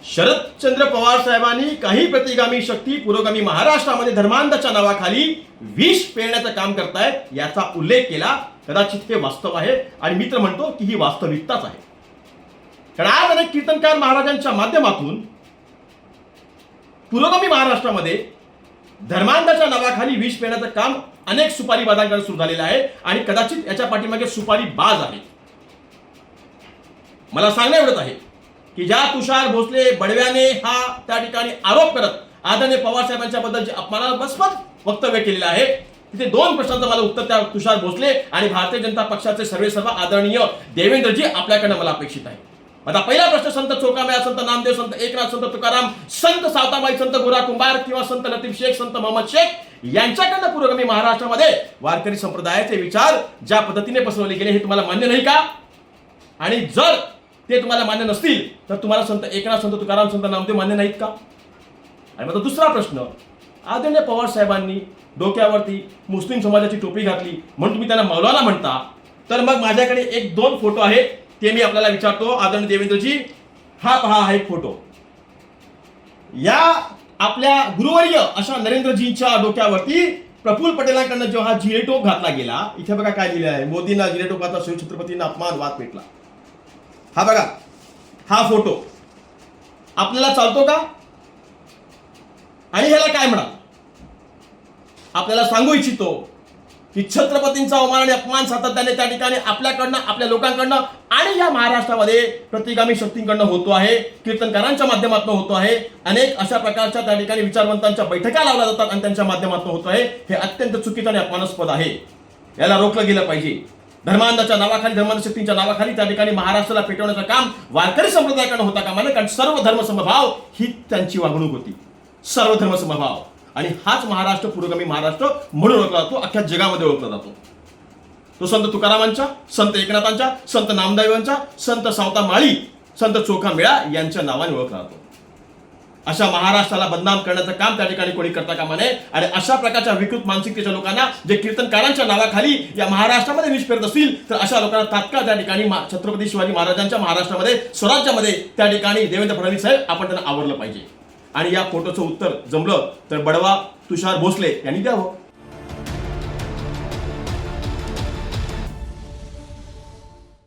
शरदचंद्र पवार साहेबांनी काही प्रतिगामी शक्ती पुरोगामी महाराष्ट्रामध्ये धर्मांधाच्या नावाखाली विष पेरण्याचं काम करतायत याचा उल्लेख केला. कदाचित हे वास्तव आहे आणि मी तर म्हणतो की ही वास्तविकताच आहे. कारण आज अनेक कीर्तनकार महाराजांच्या माध्यमातून पुरोगामी महाराष्ट्रामध्ये धर्मांधाच्या नावाखाली विष पेरण्याचं काम अनेक सुपारीबाजांकडे सुरू झालेलं आहे आणि कदाचित याच्या पाठीमागे सुपारी बाज आहे. मला सांगण्या एवढंच आहे की ज्या तुषार भोसले बडव्याने हा त्या ठिकाणी आरोप करत आदरणीय पवार साहेबांच्या बद्दल जे अपमानास्पद वक्तव्य केलेलं आहे, तिथे दोन प्रश्नांचं मला उत्तर त्या तुषार भोसले आणि भारतीय जनता पक्षाचे सर्व आदरणीय देवेंद्रजी आपल्याकडनं मला अपेक्षित आहे. आता पहिला प्रश्न संत चोखामेळा, संत नामदेव, संत एकनाथ, संत तुकाराम, संत सावतामाई, संत गोरा कुंभार किंवा संत लतीफ शेख, संत मोहम्मद शेख यांच्याकडनं पुरोगामी महाराष्ट्रामध्ये वारकरी संप्रदायाचे विचार ज्या पद्धतीने पसरवले गेले हे तुम्हाला मान्य नाही का? आणि जर ते तुम्हाला मान्य नसतील तर तुम्हाला संत एकनाथ, संत तुकाराम, संत नामदेव मान्य नाहीत का? आणि मग दुसरा प्रश्न, आदरणीय पवार साहेबांनी डोक्यावरती मुस्लिम समाजाची टोपी घातली म्हणून तुम्ही त्यांना मौलाना म्हणता, तर मग माझ्याकडे एक दोन फोटो आहेत ते मी आपल्याला विचारतो. आदरणीय देवेंद्रजी, हा पहा, हा एक फोटो. या आपल्या गुरुवर्य अशा नरेंद्रजींच्या डोक्यावरती प्रफुल्ल पटेलांकडनं जेव्हा हा जिलेटोप घातला गेला, इथे बघा काय लिहिलं आहे, मोदींना जिलेटोपाचा शिवछत्रपतींना अपमान, वाद पेटला. हा बघा, हा फोटो आपल्याला चालतो का? आणि ह्याला काय म्हणाल? आपल्याला सांगू इच्छितो की छत्रपतींचा अवमान आणि अपमान सातत्याने त्या ठिकाणी आपल्याकडनं, आपल्या लोकांकडनं आणि या महाराष्ट्रामध्ये प्रतिगामी शक्तींकडनं होतो आहे, कीर्तनकारांच्या माध्यमातून होतो आहे. अनेक अशा प्रकारच्या त्या ठिकाणी विचारवंतांच्या बैठका लावल्या जातात आणि त्यांच्या माध्यमातून होतो आहे. हे अत्यंत चुकीचं आणि अपमानास्पद आहे. याला रोखलं गेलं पाहिजे. धर्मांधाच्या नावाखाली, धर्मांध शक्तींच्या नावाखाली त्या ठिकाणी महाराष्ट्राला पेटवण्याचं काम वारकरी संप्रदायाकडनं होता कामा नये. कारण सर्व धर्म समभाव ही त्यांची वागणूक होती, सर्व धर्म समभाव. आणि हाच महाराष्ट्र पुरोगामी महाराष्ट्र म्हणून ओळखला जातो, अख्ख्या जगामध्ये ओळखला जातो. तो संत तुकारामांच्या, संत एकनाथांच्या, संत नामदेवांच्या, संत सावतामाळी, संत चोखामेळा यांच्या नावाने ओळखला जातो. अशा महाराष्ट्राला बदनाम करण्याचं काम त्या ठिकाणी कोणी करता कामा नये. आणि अशा प्रकारच्या विकृत मानसिकतेच्या लोकांना, जे कीर्तनकारांच्या नावाखाली या महाराष्ट्रामध्ये विष पेरत असतील, तर अशा लोकांना तात्काळ त्या ठिकाणी छत्रपती शिवाजी महाराजांच्या महाराष्ट्रामध्ये, स्वराज्यामध्ये त्या ठिकाणी देवेंद्र फडणवीस साहेब आपण त्यांना आवरलं पाहिजे. आणि या फोटोचं उत्तर जमलं तर बडवा तुषार भोसले यांनी द्यावं.